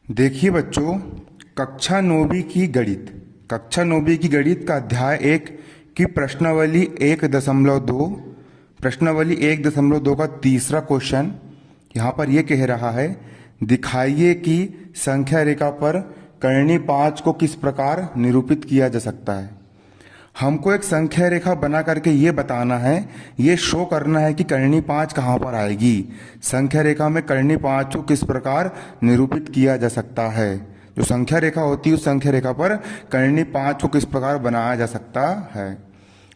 देखिए बच्चों, कक्षा नौवीं की गणित का अध्याय 1 की प्रश्नावली 1.2 का तीसरा क्वेश्चन यहाँ पर यह कह रहा है, दिखाइए कि संख्या रेखा पर कर्णी 5 को किस प्रकार निरूपित किया जा सकता है। हमको एक संख्या रेखा बना करके ये बताना है, ये शो करना है कि कर्णी 5 कहाँ पर आएगी। संख्या रेखा में कर्णी 5 को किस प्रकार निरूपित किया जा सकता है। जो संख्या रेखा होती है उस संख्या रेखा पर कर्णी 5 को किस प्रकार बनाया जा सकता है।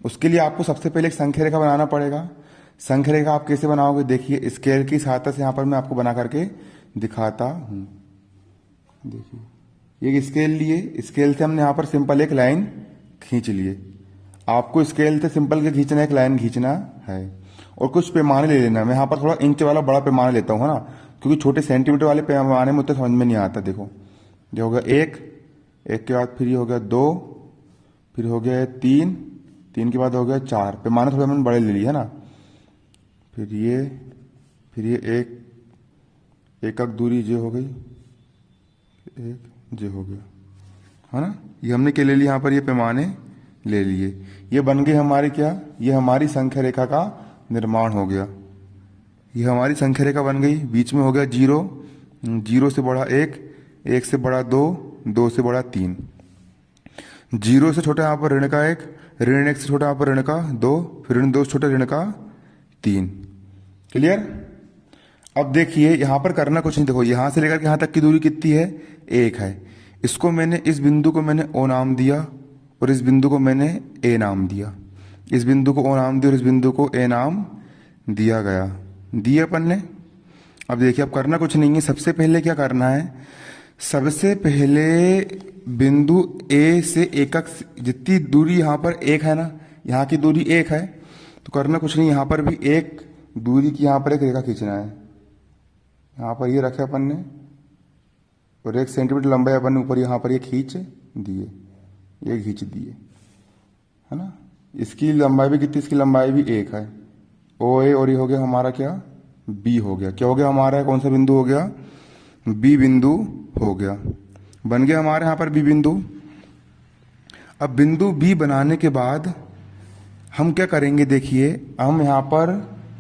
उसके लिए आपको सबसे पहले एक संख्या रेखा बनाना पड़ेगा। संख्या रेखा आप कैसे बनाओगे, देखिए स्केल की सहायता से यहाँ पर मैं आपको बना करके दिखाता हूँ। देखिए एक स्केल लिए, स्केल से हमने यहाँ पर सिंपल एक लाइन खींच लिए। आपको स्केल से सिंपल के खींचना, एक लाइन खींचना है और कुछ पैमाने ले लेना। मैं यहाँ पर थोड़ा इंच वाला बड़ा पैमाना लेता हूँ ना, क्योंकि छोटे सेंटीमीटर वाले पैमाने में उतना समझ में नहीं आता। देखो जो हो गया एक के बाद फिर ये हो गया 2, फिर हो गया 3 के बाद हो गया 4। पैमाने थोड़े मैंने बड़े ले लिए है ना। फिर ये एक दूरी जो हो गई, एक जो हो गया है ना। ये हमने क्या ले लिया, यहाँ पर ये पैमाने ले लिए। ये बन गई हमारी क्या, ये हमारी संख्या रेखा का निर्माण हो गया। ये हमारी संख्या रेखा बन गई। बीच में हो गया 0, 0 से बड़ा 1, 1 से बड़ा 2, 2 से बड़ा 3। 0 से छोटा यहाँ पर ऋण का 1, ऋण 1 से छोटा यहाँ पर ऋण का 2, फिर ऋण 2 से छोटा ऋण का 3। क्लियर। अब देखिए यहाँ पर करना कुछ नहीं। देखो यहाँ से लेकर के यहाँ तक की दूरी कितनी है, 1 है। इसको मैंने, इस बिंदु को मैंने O नाम दिया और इस बिंदु को मैंने A नाम दिया। इस बिंदु को O नाम दिया और इस बिंदु को A नाम दिया गया, दिया अपन ने। अब देखिए, अब करना कुछ नहीं है। सबसे पहले क्या करना है, सबसे पहले बिंदु A से एकक जितनी दूरी यहाँ पर 1 है ना, यहाँ की दूरी 1 है, तो करना कुछ नहीं। यहाँ पर भी एक दूरी की यहाँ पर एक रेखा खींचना है। यहाँ पर ये रखे अपन ने और 1 सेंटीमीटर लंबाई अपन ने ऊपर यहाँ पर ये खींच दिए, ये खींच दिए है ना। इसकी लंबाई भी कितनी, इसकी लंबाई भी 1 है। ओ ए, और ये हो गया हमारा क्या, बी हो गया। क्या हो गया हमारा, कौन सा बिंदु हो गया, बी बिंदु हो गया। बन गया हमारे यहाँ पर बी बिंदु। अब बिंदु बी बनाने के बाद हम क्या करेंगे, देखिए हम यहाँ पर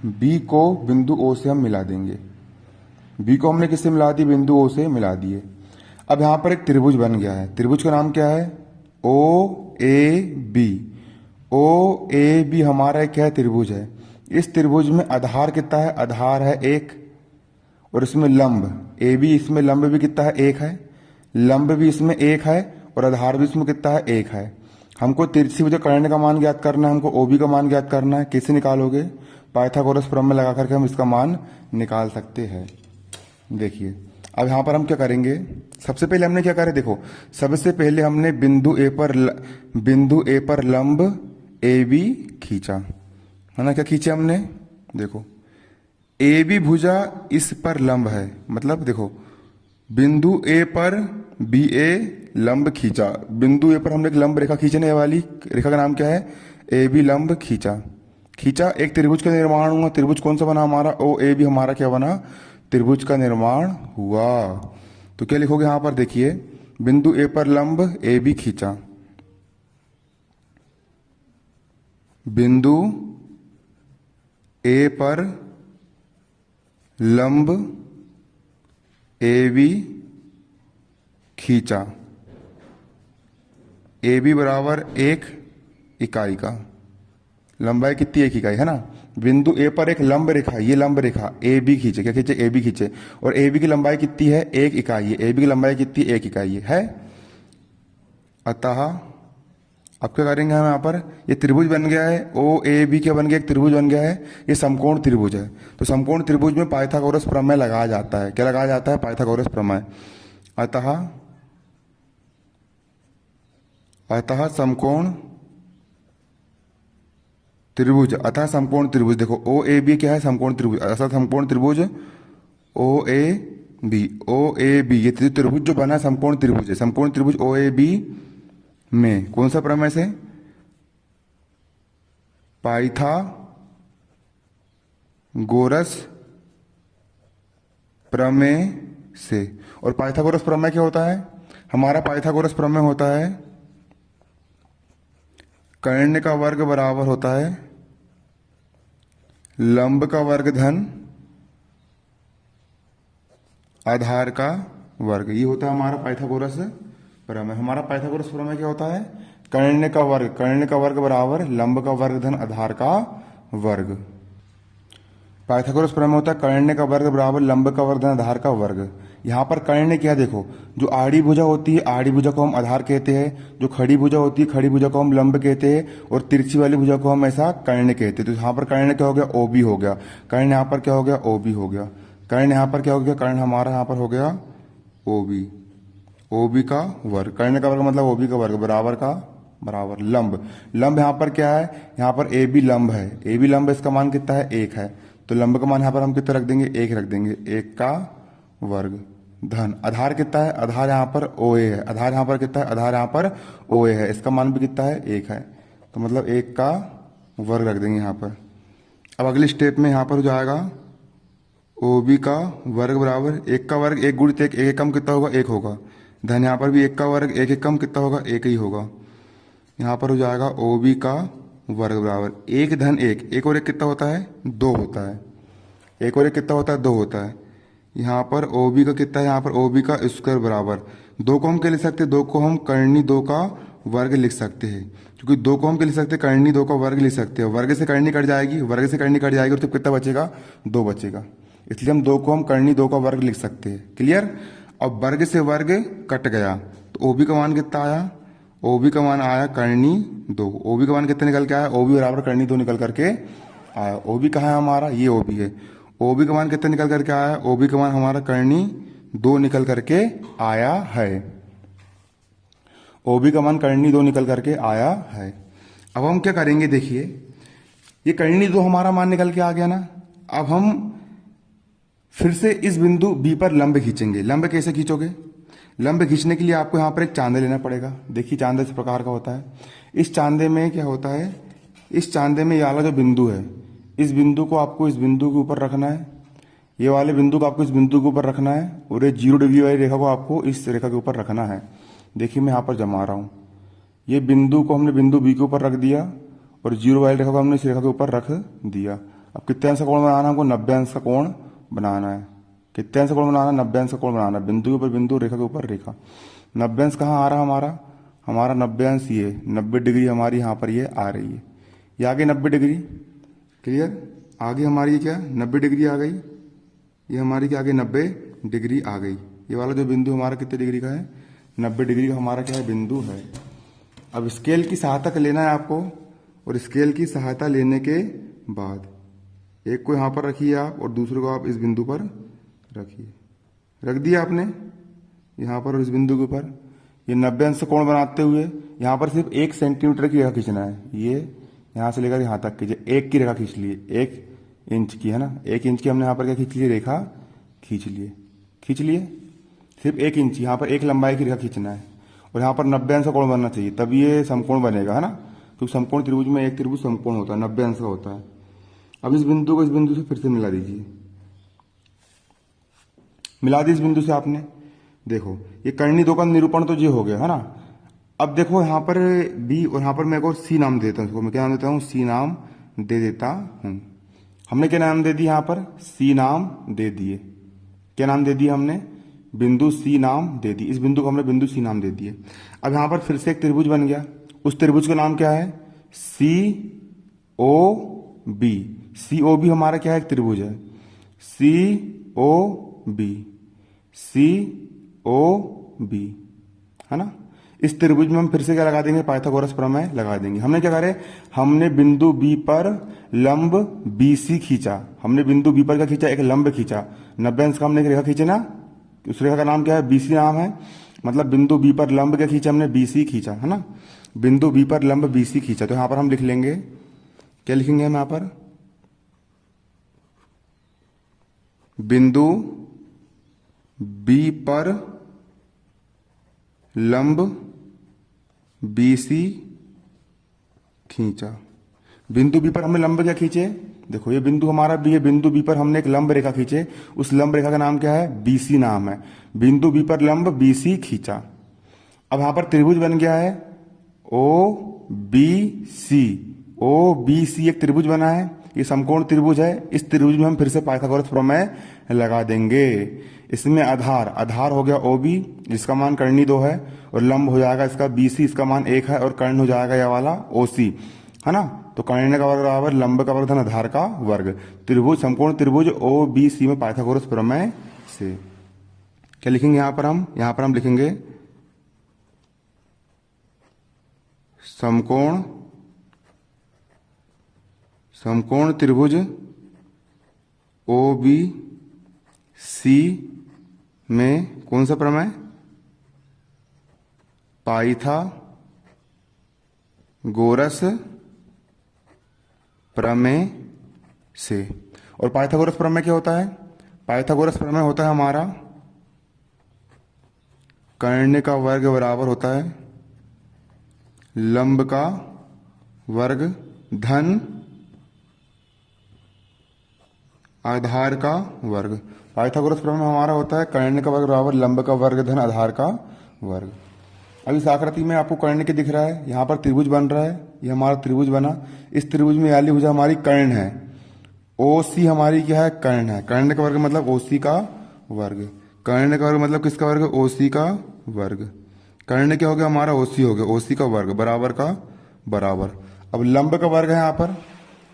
बी को बिंदु ओ से हम मिला देंगे। बी को हमने किससे मिला दी, बिंदु ओ से मिला दिए। अब यहाँ पर एक त्रिभुज बन गया है। त्रिभुज का नाम क्या है, ओ A B. O A B हमारा एक क्या है, त्रिभुज है। इस त्रिभुज में आधार कितना है, आधार है 1, और इसमें लंब ए बी, इसमें लंब भी कितना है, 1 है। लंब भी इसमें 1 है और आधार भी इसमें कितना है, 1 है। हमको तिरछी भुजा कर्ण का मान ज्ञात करना है, हमको ओ बी का मान ज्ञात करना है। कैसे निकालोगे, पाइथागोरस प्रमेय में लगा करके हम इसका मान निकाल सकते हैं। देखिए अब यहाँ पर हम क्या करेंगे, सबसे पहले हमने क्या करें, देखो सबसे पहले हमने बिंदु ए पर लंब ए बी खींचा है ना। क्या खींचा हमने, देखो ए बी भुजा इस पर लंब है, मतलब देखो बिंदु ए पर बी ए लंब खींचा। बिंदु ए पर हमने एक लंब रेखा खींचने वाली रेखा का नाम क्या है, ए बी लंब खींचा। एक त्रिभुज का निर्माण हुआ। त्रिभुज कौन सा बना हमारा, ओ ए बी हमारा क्या बना, त्रिभुज का निर्माण हुआ। तो क्या लिखोगे यहां पर, देखिए बिंदु ए पर लंब ए बी खींचा, बिंदु ए पर लंब ए बी खींचा। ए बी बराबर 1 इकाई का, लंबाई कितनी, 1 इकाई है ना। बिंदु ए पर एक लंब रेखा, ये लंब रेखा ए बी खींचे। क्या खींचे, ए बी खींचे, और ए बी की लंबाई कितनी है, 1 इकाई है। ए बी की लंबाई कितनी, 1 इकाई है। अतः अब क्या करेंगे हम, यहाँ पर ये त्रिभुज बन गया है, ओ ए बी क्या बन गया, एक त्रिभुज बन गया है। ये समकोण त्रिभुज है। तो समकोण त्रिभुज में पाइथागोरस प्रमेय लगाया जाता है। क्या लगाया जाता है, पाइथागोरस प्रमेय। अतः समकोण त्रिभुज, देखो ओ ए बी क्या है, समकोण त्रिभुज। अतः समकोण त्रिभुज ओ ए बी, ये त्रिभुज जो बना है समकोण त्रिभुज है। समकोण त्रिभुज ओ ए बी में कौन सा प्रमेय से, पाइथागोरस प्रमेय से। और पाइथागोरस प्रमेय क्या होता है? हमारा पाइथागोरस प्रमेय होता है कर्ण का वर्ग बराबर होता है लंब का वर्ग धन आधार का वर्ग। ये होता है हमारा पाइथागोरस प्रमेय। हमारा पाइथागोरस प्रमेय क्या होता है? कर्ण का वर्ग बराबर लंब का वर्ग धन आधार का वर्ग। पाइथागोरस प्रमेय होता है कर्ण का वर्ग बराबर लंब का वर्ग धन आधार का वर्ग। यहाँ पर कर्ण क्या, देखो जो आड़ी भुजा होती है आड़ी भुजा को हम आधार कहते हैं, जो खड़ी भुजा होती है खड़ी भुजा को हम लंब कहते हैं, और तिरछी वाली भुजा को हम ऐसा कर्ण कहते हैं। तो यहाँ पर कर्ण क्या हो गया? ओबी हो गया। कर्ण यहाँ पर क्या हो गया? ओबी हो गया। कर्ण यहाँ पर क्या हो गया? कर्ण हमारा यहाँ पर हो गया ओबी। ओबी का वर्ग, कर्ण का वर्ग मतलब ओबी का वर्ग बराबर का बराबर लंब। लंब यहाँ पर क्या है? यहाँ पर ए बी लंब है। ए बी लंब, इसका मान कितना है? 1 है। तो लंब का मान यहाँ पर हम कितना रख देंगे? 1 रख देंगे। 1 का वर्ग धन आधार कितना है? आधार यहाँ पर ओ ए है। आधार यहाँ पर कितना है? आधार यहाँ पर ओ ए है। इसका मान भी कितना है? 1 है। तो मतलब 1 का वर्ग रख देंगे यहाँ पर। अब अगले स्टेप में यहाँ पर हो जाएगा ओ बी का वर्ग बराबर 1 का वर्ग 1 गुणित 1, 1 कम कितना होगा? 1 होगा। धन यहाँ पर भी 1 का वर्ग 1 कम कितना होगा? 1 ही होगा। यहाँ पर हो जाएगा ओ बी का वर्ग बराबर 1 धन 1, 1 और 1 कितना होता है? 2 होता है। 1 और 1 कितना होता है? 2 होता है। यहाँ पर ओ बी का कितना है? यहाँ पर ओ बी का स्क्वायर बराबर 2 को हम क्या लिख सकते हैं? 2 को हम कर्णी 2 का वर्ग लिख सकते हैं, क्योंकि 2 को हम क्या लिख सकते हैं? कर्णी 2 का वर्ग लिख सकते हैं। वर्ग से कर्णी कट जाएगी, वर्ग से कर्णी कट जाएगी और तो कितना बचेगा? 2 बचेगा। इसलिए हम 2 को हम कर्णी 2 का वर्ग लिख सकते हैं। क्लियर? अब वर्ग से वर्ग कट गया तो ओ बी का मान कितना आया? ओ बी का मान आया कर्णी 2। ओ बी का मान कितना निकल के आया? ओ बी बराबर कर्णी 2 निकल करके आया। ओ बी कहाँ है हमारा? ये ओ बी है। ओ बी का मान कितना निकल करके आया? ओ बी का मान हमारा कर्णी 2 निकल करके आया है। ओ बी का मान कर्णी 2 निकल करके आया है। अब हम क्या करेंगे? देखिए, ये कर्णी 2 हमारा मान निकल के आ गया ना। अब हम फिर से इस बिंदु बी पर लंब खींचेंगे। लंब कैसे खींचोगे? लंब खींचने के लिए आपको यहाँ पर एक चांदे लेना पड़ेगा। देखिए चांदे इस प्रकार का होता है। इस चांदे में क्या होता है? इस चांदे में ये वाला जो बिंदु है, इस बिंदु को आपको इस बिंदु के ऊपर रखना है। ये वाले बिंदु को आपको इस बिंदु के ऊपर रखना है, और ये 0 डिग्री वाली रेखा को आपको इस रेखा के ऊपर रखना है। देखिए मैं यहाँ पर जमा रहा हूँ। ये बिंदु को हमने बिंदु बी के ऊपर रख दिया और 0 वाली रेखा को हमने इस रेखा के ऊपर रख दिया। अब कितने अंश का कोण बनाना है हमको? 90 अंश का कोण बनाना है। कितने अंश का कोण बनाना है? 90 अंश का कोण बनाना है। बिंदु के ऊपर बिंदु, रेखा के ऊपर रेखा। 90 अंश कहाँ आ रहा है हमारा? हमारा 90 अंश ये 90 डिग्री हमारी यहाँ पर ये आ रही है। ये आगे 90 डिग्री। क्लियर? आगे हमारी क्या 90 डिग्री आ गई। ये हमारी क्या आगे 90 डिग्री आ गई। ये वाला जो बिंदु हमारा कितने डिग्री का है? 90 डिग्री का हमारा क्या है? बिंदु है। अब स्केल की सहायता लेना है आपको, और स्केल की सहायता लेने के बाद एक को यहाँ पर रखिए आप और दूसरे को आप इस बिंदु पर रखिए। रख दिया आपने यहाँ पर और इस बिंदु के ऊपर। ये 90 अंश कोण बनाते हुए यहाँ पर सिर्फ 1 सेंटीमीटर की रेखा खींचना है। ये यहाँ से लेकर यहाँ तक कीजिए, 1 की रेखा खींच लिए, 1 इंच की है ना। 1 इंच की हमने यहाँ पर क्या खींच लिए? रेखा खींच लिए। सिर्फ 1 इंच यहाँ पर 1 लंबाई की रेखा खींचना है, और यहाँ पर 90 अंश का कोण बनना चाहिए, तब ये समकोण बनेगा, है ना। तो समकोण त्रिभुज में एक त्रिभुज समकोण होता है, 90 अंश का होता है। अब इस बिंदु को इस बिंदु से फिर से मिला दीजिए। मिला दी इस बिंदु से आपने। देखो ये कर्णी 2 का निरूपण तो ये हो गया, है ना। अब देखो यहाँ पर बी और यहाँ पर मैं को सी नाम देता हूँ। इसको मैं क्या नाम देता हूँ? सी नाम दे देता हूँ। हमने क्या नाम दे दिया? यहाँ पर सी नाम दे दिए। क्या नाम दे दिया हमने? बिंदु सी नाम दे दी। इस बिंदु को हमने बिंदु सी नाम दे दिए। अब यहाँ पर फिर से एक त्रिभुज बन गया। उस त्रिभुज का नाम क्या है? सी ओ बी। सी ओ बी हमारा क्या है? एक त्रिभुज है। सी ओ बी, सी ओ बी, है ना। इस त्रिभुज में हम फिर से क्या लगा देंगे? पाइथागोरस प्रमेय लगा देंगे। हमने क्या करे? हमने बिंदु बी पर लंब बी सी खींचा। हमने बिंदु बी पर क्या खींचा? एक लंब खींचा। 90 अंश का हमने एक रेखा खींचे ना। उस रेखा का नाम क्या है? बीसी नाम है। मतलब बिंदु बी पर लंब क्या खींचा हमने? बीसी खींचा, है ना। बिंदु बी पर लंब बीसी खींचा। तो यहां पर हम लिख लेंगे, क्या लिखेंगे हम यहां पर? बिंदु बी पर लंब बीसी खींचा। बिंदु बी पर हमने लंब क्या खींचे? देखो ये बिंदु हमारा बी है, बिंदु बी पर हमने एक लंब रेखा खींचे, उस लंब रेखा का नाम क्या है, बीसी नाम है। बिंदु बी पर लंब बीसी खींचा। अब यहां पर त्रिभुज बन गया है O B C. O B C एक त्रिभुज बना है, ये समकोण त्रिभुज है। इस त्रिभुज में हम फिर से पाइथागोरस प्रमेय लगा देंगे। इसमें आधार आधार हो गया ओ बी, जिसका मान कर्णी 2 है, और लंब हो जाएगा इसका बी सी, इसका मान 1 है, और कर्ण हो जाएगा यह वाला ओ सी, है ना। तो कर्ण का वर्ग बराबर लंब का वर्ग धन आधार का वर्ग। त्रिभुज समकोण त्रिभुज ओ बी सी में पाइथागोरस प्रमेय से क्या लिखेंगे यहां पर हम लिखेंगे समकोण त्रिभुज ओ बी सी में कौन सा प्रमेय, पाइथागोरस प्रमेय से। और पाइथागोरस प्रमेय क्या होता है, पाइथागोरस प्रमेय होता है हमारा कर्ण का वर्ग बराबर होता है लंब का वर्ग धन आधार का वर्ग। पाइथागोरस प्रमेय हमारा होता है कर्ण का वर्ग बराबर लंब का वर्ग धन आधार का वर्ग। अब इस आकृति में आपको कर्ण के दिख रहा है, यहाँ पर त्रिभुज बन रहा है, ये हमारा त्रिभुज बना। इस त्रिभुज में याली भुजा हमारी कर्ण है, ओ सी हमारी क्या है, कर्ण है। कर्ण का वर्ग मतलब ओ सी का वर्ग, कर्ण का वर्ग मतलब किसका वर्ग, ओ सी का वर्ग। कर्ण क्या हो गया हमारा, ओ सी हो गया, ओ सी का वर्ग बराबर का बराबर। अब लंब का वर्ग है यहाँ पर,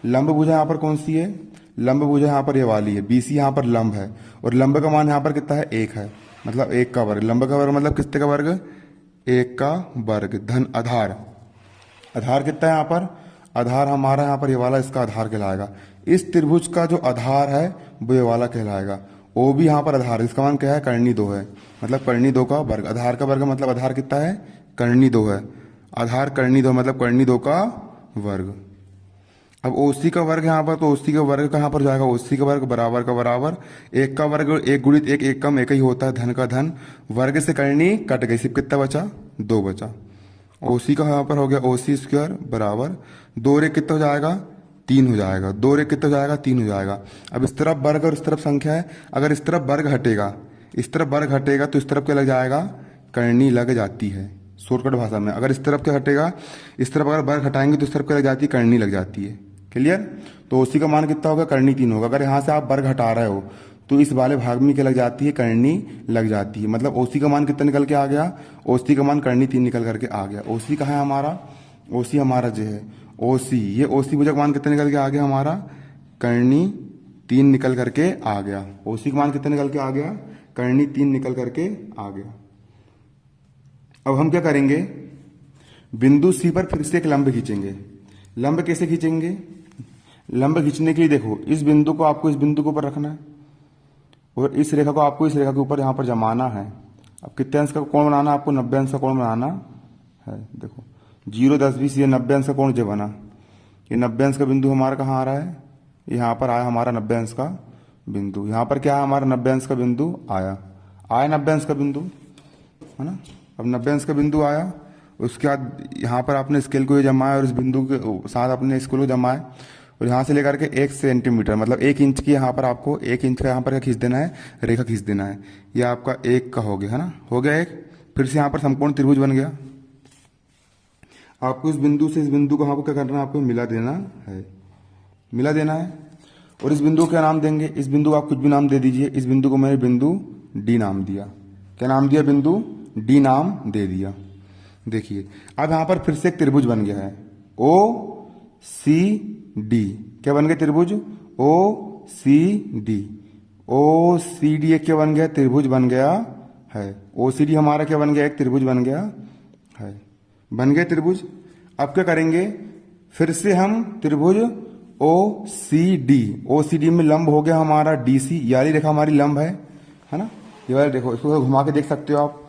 लंब भुजा यहाँ पर कौन सी है, लंब भुजा यहाँ पर ये वाली है, बीसी यहाँ पर लंब है, और लंब का मान यहाँ पर कितना है, 1 है, मतलब 1 का वर्ग। लंब का वर्ग मतलब कितने का वर्ग, 1 का वर्ग धन आधार। आधार कितना है यहाँ पर, आधार हमारा यहाँ पर ये वाला इसका आधार कहलाएगा। इस त्रिभुज का जो आधार है वो ये वाला कहलाएगा। ओ भी यहाँ पर आधार, इसका मान क्या है, कर्णी 2 है, मतलब कर्णी 2 का वर्ग। आधार का वर्ग मतलब आधार कितना है, कर्णी 2 है, आधार कर्णी 2 मतलब कर्णी 2 का वर्ग। अब ओसी का वर्ग यहाँ पर, तो ओसी का वर्ग कहाँ पर जाएगा, ओसी का वर्ग बराबर का बराबर। 1 का वर्ग 1 गुणित 1, 1 कम 1 ही होता है, धन का धन, वर्ग से कर्णी कट गई, सिर्फ कितना बचा, 2 बचा। ओसी का यहाँ पर हो गया ओसी स्क्वायर बराबर 2 रे कितना हो जाएगा, 3 हो जाएगा, 2 रे कितना हो जाएगा, 3 हो जाएगा। अब इस तरफ वर्ग और इस तरफ संख्या है, अगर इस तरफ वर्ग हटेगा, इस तरफ वर्ग हटेगा तो इस तरफ क्या लग जाएगा, कर्णी लग जाती है शॉर्टकट भाषा में। अगर इस तरफ क्या हटेगा, इस तरफ अगर वर्ग हटाएंगे तो इस तरफ क्या लग जाती है, कर्णी लग जाती है। क्लियर। तो ओसी का मान कितना होगा, कर्णी 3 होगा। अगर यहाँ से आप वर्ग हटा रहे हो तो इस वाले भाग में क्या लग जाती है, कर्णी लग जाती है। मतलब ओसी का मान कितना निकल के आ गया, ओसी का मान कर्णी 3 निकल करके आ गया। ओसी कहाँ है हमारा, ओसी हमारा जो है ओसी, ये ओसी भुजा का मान कितना निकल के आ गया हमारा, कर्णी 3 निकल करके आ गया। ओसी का मान कितना निकल के आ गया, कर्णी 3 निकल करके आ गया। अब हम क्या करेंगे, बिंदु सी पर फिर से एक लंब खींचेंगे। लंब कैसे खींचेंगे, लंब खींचने के लिए देखो इस बिंदु को आपको इस बिंदु के ऊपर रखना है, और इस रेखा को आपको इस रेखा के ऊपर यहाँ पर जमाना है। अब कितने अंश का कोण बनाना है आपको, 90 अंश का कोण बनाना है। देखो 0, 10, 20, ये 90 अंश का कोण जो बना, ये 90 अंश का बिंदु हमारा कहाँ आ रहा है, यहाँ पर आया हमारा 90 अंश का बिंदु। यहाँ पर क्या है हमारा 90 अंश का बिंदु आया 90 अंश का बिंदु, है ना। अब 90 अंश का बिंदु आया, उसके बाद यहाँ पर आपने स्केल को ये जमाया और इस बिंदु के साथ अपने स्केल को जमाए, और यहाँ से लेकर के 1 सेंटीमीटर मतलब 1 इंच की यहाँ पर आपको 1 इंच का यहाँ पर खींच देना है, रेखा खींच देना है। ये आपका 1 का हो गया, है ना, हो गया 1। फिर से यहाँ पर समकोण त्रिभुज बन गया। आपको इस बिंदु से इस बिंदु को आपको क्या करना है, आपको मिला देना है, मिला देना है। और इस बिंदु को क्या नाम देंगे, इस बिंदु को आप कुछ भी नाम दे दीजिए। इस बिंदु को मैंने बिंदु डी नाम दिया, क्या नाम दिया, बिंदु डी नाम दे दिया। देखिए अब यहाँ पर फिर से एक त्रिभुज बन गया है, ओ सी डी, क्या बन गया त्रिभुज, ओ सी डी। ओ सी डी एक क्या बन गया, त्रिभुज बन गया है। ओ सी डी हमारा क्या बन गया, एक त्रिभुज बन गया है, बन गया त्रिभुज। अब क्या करेंगे, फिर से हम त्रिभुज ओ सी डी, ओ सी डी में लंब हो गया हमारा डी सी, याली रेखा हमारी लंब है ना। ये वाला देखो, इसको घुमा के देख सकते हो आप,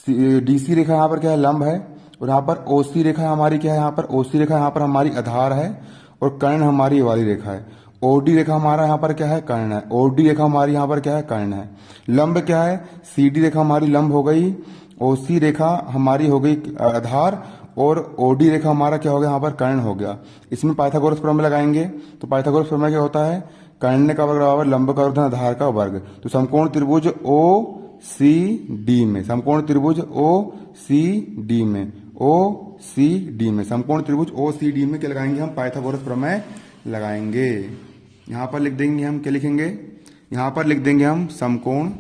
डी सी रेखा यहाँ पर क्या है, लंब है, और यहाँ पर ओ सी रेखा हमारी क्या है, यहाँ पर ओ सी रेखा यहाँ पर हमारी आधार है, और कर्ण हमारी ये वाली रेखा है। ओ डी रेखा हमारा यहाँ पर क्या है, कर्ण है। ओ डी रेखा हमारी यहाँ पर क्या है, कर्ण है। लंब क्या है, सी डी रेखा हमारी लंब हो गई, ओ सी रेखा हमारी हो गई आधार, और ओडी रेखा हमारा क्या हो गया, यहाँ पर कर्ण हो गया। इसमें पाइथागोरस प्रमेय लगाएंगे तो पाइथागोरस प्रमेय क्या होता है, कर्ण का वर्ग बराबर लंब का वर्ग धन आधार का वर्ग। तो समकोण त्रिभुज ओ सी डी में, समकोण त्रिभुज ओ सी डी में, ओ सी डी में, समकोण त्रिभुज ओ सी डी में क्या लगाएंगे हम, पाइथागोरस प्रमेय लगाएंगे। यहां पर लिख देंगे हम, क्या लिखेंगे, यहां पर लिख देंगे हम समकोण,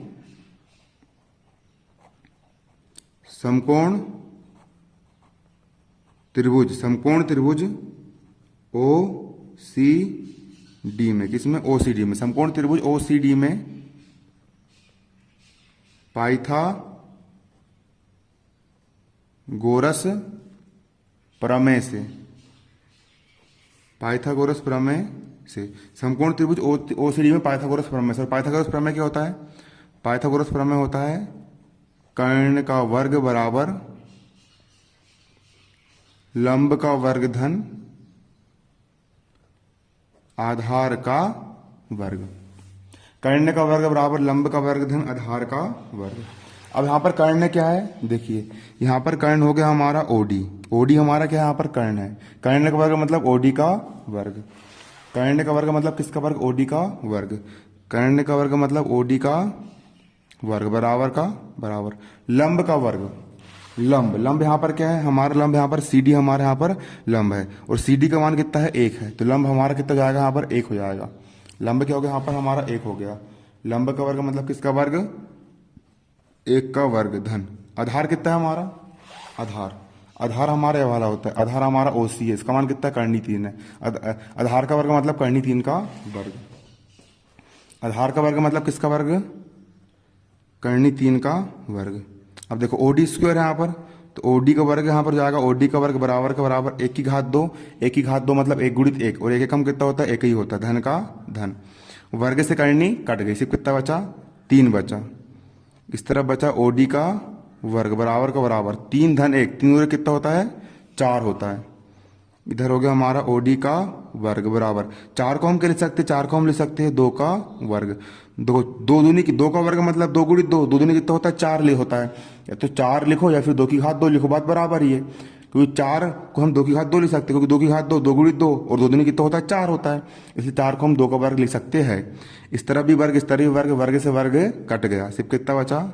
समकोण त्रिभुज, समकोण त्रिभुज ओ सी डी में, किसमें, ओ सी डी में, समकोण त्रिभुज ओ सी डी में पाइथागोरस प्रमेय से, पाइथागोरस प्रमेय से, समकोण त्रिभुज ओ सी डी में पाइथागोरस प्रमेय से। पाइथागोरस प्रमेय क्या होता है, पाइथागोरस प्रमेय होता है कर्ण का वर्ग बराबर लंब का वर्ग धन आधार का वर्ग, कर्ण का वर्ग बराबर लंब का वर्ग धन आधार का वर्ग। अब यहां पर कर्ण क्या है, देखिए यहां पर कर्ण हो गया हमारा ओडी, ओडी हमारा क्या है, यहां पर कर्ण है, कर्ण का वर्ग मतलब ओडी का वर्ग, कर्ण का वर्ग मतलब किसका वर्ग, ओडी का वर्ग, कर्ण का वर्ग मतलब ओडी का वर्ग बराबर का बराबर लंब का वर्ग, लंब, लंब यहाँ पर क्या है हमारा, लंब यहाँ पर सी डी हमारे यहाँ पर लंब है, और सी डी का मान कितना है, 1 है, तो लंब हमारा कितना जाएगा, यहाँ पर 1 हो जाएगा। लंब क्या हो गया, यहाँ पर हमारा 1 हो गया। लंब का वर्ग मतलब किसका वर्ग, 1 का वर्ग धन आधार कितना है हमारा, आधार, आधार हमारा ये वाला होता है, आधार हमारा ओसी है, इसका मान कितना है, कर्णी 3 है। आधार का वर्ग मतलब कर्णी 3 का वर्ग, आधार का वर्ग मतलब किसका वर्ग, कर्णी 3 का वर्ग। अब देखो ओडी स्क्वायर है यहाँ पर, तो ओडी का वर्ग यहाँ पर जाएगा, ओडी का वर्ग बराबर का बराबर 1 की घात 2, 1 की घात 2 मतलब 1 गुणित 1, और 1 एकम कितना होता है, 1 ही होता है, धन का धन, वर्ग से कर्णी कट गई, सिर्फ कितना बचा, 3 बचा। इस तरफ बचा ओडी का वर्ग बराबर का बराबर 3 धन 1, 3 और कितना होता है, 4 होता है। इधर हो गया हमारा ओडी का वर्ग बराबर 4 को हम क्या लिख सकते हैं, 4 को हम लिख सकते हैं 2 का वर्ग, दो दो दूनी की 2 का वर्ग मतलब 2 गुणित 2, 2 दूनी कितना होता है, 4 ले होता है, या तो 4 लिखो या फिर 2 की घात 2 लिखो, बात बराबर ही है, क्योंकि 4 को हम 2 की घात 2 लिख सकते हैं, क्योंकि 2 की घात 2, 2 गुणित 2 और 2 दूनी कितना होता है, 4 होता है, इसलिए 4 को हम 2 का वर्ग लिख सकते हैं। इस तरह भी वर्ग, इस तरह भी वर्ग, वर्ग से वर्ग कट गया, सिर्फ कितना बचा,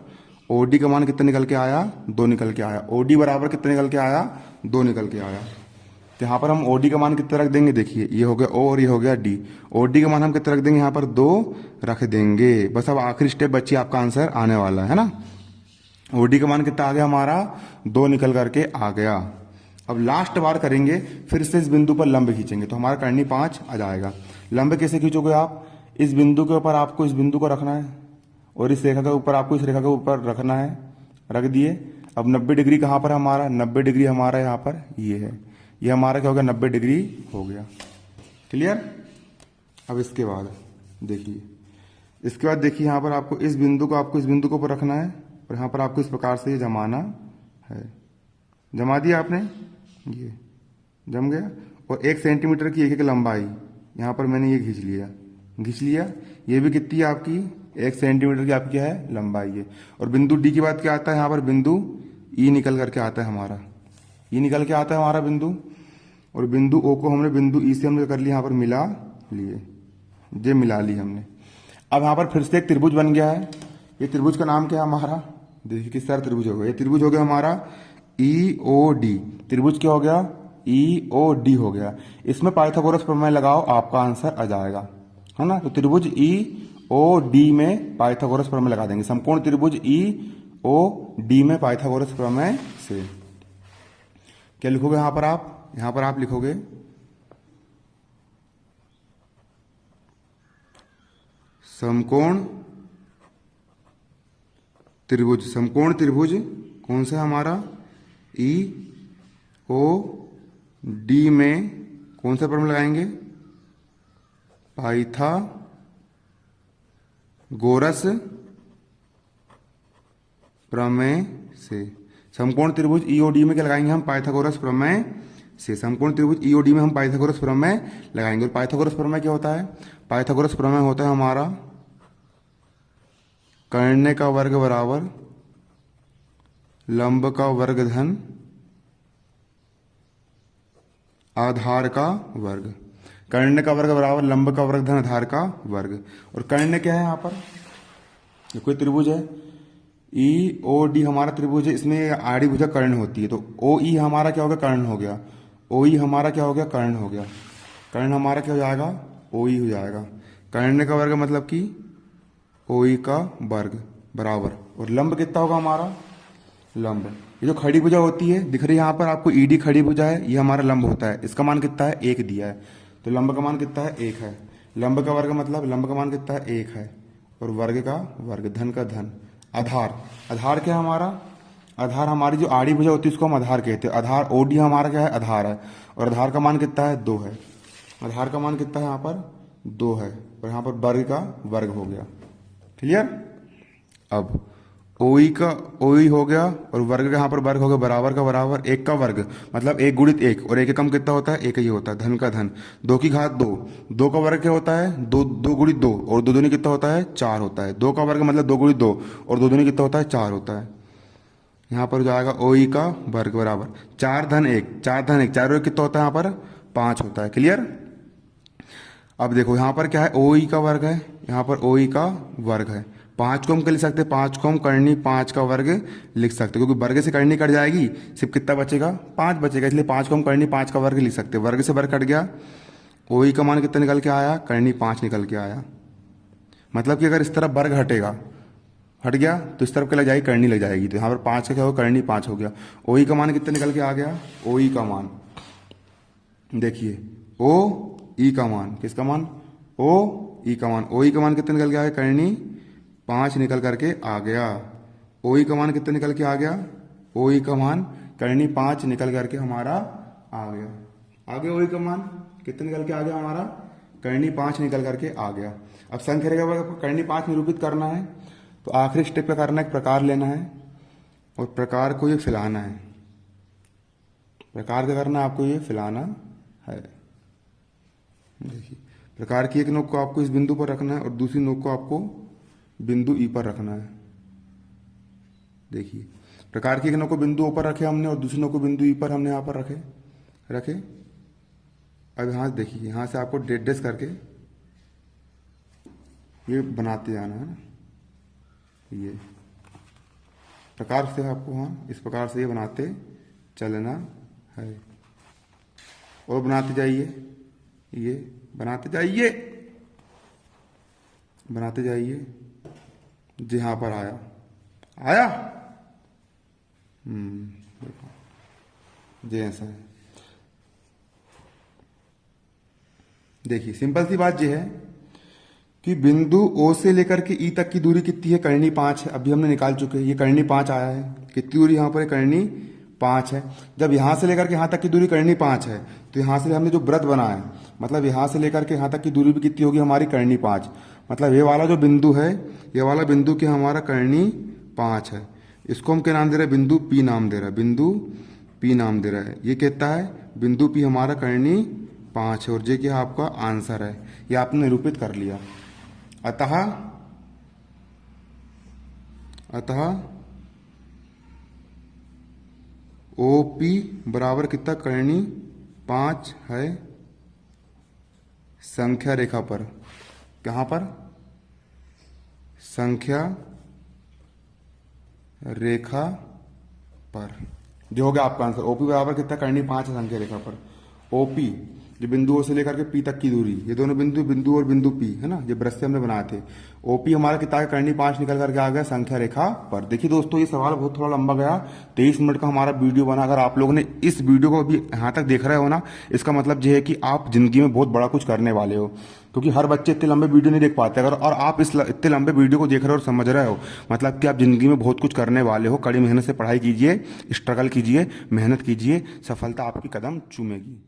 ओडी का मान कितना निकल के आया, 2 निकल के आया, ओडी बराबर कितना निकल के आया, 2 निकल के आया। तो यहाँ पर हम ओडी का मान कितना रख देंगे, देखिए ये हो गया ओ और ये हो गया डी, ओडी का मान हम कितना रख देंगे, यहाँ पर 2 रख देंगे। बस अब आखिरी स्टेप बच्ची, आपका आंसर आने वाला है ना। ओडी का मान कितना आ गया हमारा, 2 निकल करके आ गया। अब लास्ट बार करेंगे, फिर से इस बिंदु पर लंब खींचेंगे तो हमारा कर्णी 5 आ जाएगा। लंब कैसे खींचोगे आप, इस बिंदु के ऊपर आपको इस बिंदु को रखना है, और इस रेखा के ऊपर आपको इस रेखा के ऊपर रखना है, रख दिए। अब 90 डिग्री कहाँ पर हमारा, 90 डिग्री हमारा यहाँ पर ये है, ये हमारा क्या हो गया, 90 डिग्री हो गया, क्लियर। अब इसके बाद देखिए, इसके बाद देखिए यहाँ पर आपको इस बिंदु को, आपको इस बिंदु के ऊपर रखना है, और यहाँ पर आपको इस प्रकार से ये जमाना है। जमा दिया आपने, ये जम गया, और 1 सेंटीमीटर की एक लंबाई यहाँ पर मैंने ये खींच लिया, खींच लिया। ये भी कितनी है आपकी, 1 सेंटीमीटर की आपकी है लंबाई है। और बिंदु डी की बात क्या आता है, यहाँ पर बिंदु ई निकल करके आता है हमारा, ये निकल के आता है हमारा बिंदु, और बिंदु ओ को हमने बिंदु ई से हमने कर लिया यहाँ पर मिला लिए, ये मिला ली हमने। अब यहाँ पर फिर से एक त्रिभुज बन गया है, ये त्रिभुज का नाम क्या है हमारा, देखिए किस तरह त्रिभुज हो गया, ये त्रिभुज हो गया हमारा ई ओ डी, त्रिभुज क्या हो गया, ई ओ डी हो गया। इसमें पाइथागोरस प्रमेय लगाओ, आपका आंसर आ जाएगा, है ना। तो त्रिभुज ई ओ डी में पाइथागोरस प्रमेय लगा देंगे, समकोण त्रिभुज ई ओ डी में पाइथागोरस प्रमेय से। क्या लिखोगे यहां पर आप, यहां पर आप लिखोगे समकोण त्रिभुज, समकोण त्रिभुज कौन सा हमारा, ई ओ डी में कौन सा प्रमेय लगाएंगे, पाइथागोरस प्रमेय से। समकोण त्रिभुज ईओडी में क्या लगाएंगे हम, पाइथागोरस प्रमेय से। समकोण त्रिभुज ईओडी में हम पाइथागोरस प्रमेय लगाएंगे। और पाइथागोरस प्रमेय क्या होता है, पाइथागोरस प्रमेय होता है हमारा कर्ण का वर्ग बराबर लंब का वर्ग धन आधार का वर्ग। कर्ण का वर्ग बराबर लंब का वर्ग धन आधार का वर्ग। और कर्ण क्या है यहाँ पर, ये कोई त्रिभुज है, ई ओ डी हमारा त्रिभुज है, इसमें आड़ी भुजा कर्ण होती है, तो ओ ई हमारा क्या हो गया, कर्ण हो गया। ओ ई हमारा क्या हो गया, कर्ण हो गया। कर्ण हमारा क्या हो जाएगा, ओ ई हो जाएगा। कर्ण का वर्ग मतलब कि ओ ई का वर्ग बराबर, और लंब कितना होगा हमारा, लंब, ये जो खड़ी भुजा होती है दिख रही है यहाँ पर आपको, ईडी खड़ी भुजा है, ये हमारा लंब होता है, इसका मान कितना है, 1 दिया है, तो लंब का मान कितना है, 1 है। लंब का वर्ग मतलब लंब का मान कितना है, 1 है, और वर्ग का वर्ग, धन का धन। आधार, आधार क्या है हमारा, आधार हमारी जो आड़ी भुजा होती है उसको हम आधार कहते हैं। आधार ओडी हमारा क्या है, आधार है, और आधार का मान कितना है, 2 है। आधार का मान कितना है यहाँ पर, 2 है, और यहाँ पर वर्ग का वर्ग हो गया। क्लियर। अब ओई का ओई हो गया, और वर्ग का यहाँ पर वर्ग हो गया, बराबर का बराबर, 1 का वर्ग मतलब 1 गुणित 1, और 1 कम कितना होता है, 1 ही होता है, धन का धन। 2 की घात 2, 2 का वर्ग क्या होता है, 2 गुणित 2, और 2 दूनी कितना होता है, 4 होता है। 2 का वर्ग मतलब 2 गुणित 2, और 2 दूनी कितना होता है, 4 होता है। यहाँ पर जाएगा ओई का वर्ग बराबर 4 धन 1, 4 धन 1, 4 कितना होता है यहाँ पर, 5 होता है। क्लियर। अब देखो यहाँ पर क्या है, ओई का वर्ग है, यहाँ पर ओई का वर्ग है। 5 को हम क्या लिख सकते हैं, 5 को हम करनी 5 का वर्ग लिख सकते हैं, क्योंकि वर्ग से करनी कट जाएगी, सिर्फ कितना बचेगा, 5 बचेगा, इसलिए 5 को हम करनी 5 का वर्ग लिख सकते हैं। वर्ग से वर्ग कट गया, ओई का मान कितना निकल के आया, करनी 5 निकल के आया। मतलब कि अगर इस तरफ वर्ग हटेगा, हट गया, तो इस तरफ क्या लग जाएगी, करनी लग जाएगी, तो यहाँ पर 5 का क्या होगा, करनी 5 हो गया। ओई का मान कितना निकल के आ गया, ओई का मान देखिए, ओ ई का मान, किसका मान, ओ ई का मान, ओई का मान कितना निकल के आ गया, करनी 5 निकल करके आ गया। ओई का मान कितना निकल के आ गया, ओई का मान करनी 5 निकल करके हमारा आ गया। आगे ओई का मान कितना निकल के आ गया हमारा, करनी 5 निकल करके आ गया। अब संख्या रेखा पर करनी 5 निरूपित करना है, तो आखिरी स्टेप क्या करना है, एक प्रकार लेना है, और प्रकार को ये फैलाना है। प्रकार क्या करना है आपको, ये फैलाना है। देखिए, प्रकार की एक नोक को आपको इस बिंदु पर रखना है, और दूसरी नोक को आपको बिंदु ई पर रखना है। देखिए, प्रकार की एक नोक को बिंदु ओ पर रखे हमने, और दूसरी नोक को बिंदु ई पर हमने यहाँ पर रखे। अब यहाँ देखिए, यहाँ से आपको डेस करके ये बनाते जाना है ना, ये प्रकार से आपको, हाँ इस प्रकार से ये बनाते चलना है, और बनाते जाइए, ये बनाते जाइए, बनाते जाइए, जी यहाँ पर आया देखो जी ऐसा है। देखिए, सिंपल सी बात ये है कि बिंदु ओ से लेकर के ई तक की दूरी कितनी है, करनी 5 है, अभी हमने निकाल चुके हैं, ये करनी 5 आया है। कितनी दूरी यहाँ पर है, करनी 5 है। जब यहाँ से लेकर के यहाँ तक की दूरी करनी 5 है, तो यहाँ से हमने जो वृत्त बनाया, मतलब यहाँ से लेकर के यहाँ तक की दूरी भी कितनी होगी हमारी, करनी 5। मतलब ये वाला जो बिंदु है, ये वाला बिंदु की हमारा करनी 5 है। इसको हम क्या नाम दे रहे हैं, बिंदु पी नाम दे रहा है, बिंदु पी नाम दे रहा है। ये कहता है बिंदु पी हमारा करनी 5 है, और ये क्या आपका आंसर है, ये आपने निरूपित कर लिया। अतः OP बराबर कितना, करनी 5 है संख्या रेखा पर। कहाँ पर, संख्या रेखा पर। जो हो गया आपका आंसर, OP बराबर कितना, करनी 5 है संख्या रेखा पर। OP जो बिंदुओं से लेकर के P तक की दूरी, ये दोनों बिंदु और बिंदु P है ना, ये वृत्त से हमने बनाए थे। OP हमारा कितना, करनी 5 निकल करके आ गया संख्या रेखा पर। देखिए दोस्तों, ये सवाल बहुत थोड़ा लंबा गया, 23 मिनट का हमारा वीडियो बना। अगर आप लोगों ने इस वीडियो को अभी यहाँ तक देख रहे हो ना, इसका मतलब ये है कि आप जिंदगी में बहुत बड़ा कुछ करने वाले हो, क्योंकि हर बच्चे इतने लंबे वीडियो नहीं देख पाते। अगर और आप इतने लंबे वीडियो को देख रहे हो और समझ रहे हो, मतलब कि आप जिंदगी में बहुत कुछ करने वाले हो। कड़ी मेहनत से पढ़ाई कीजिए, स्ट्रगल कीजिए, मेहनत कीजिए, सफलता आपकी कदम चूमेगी।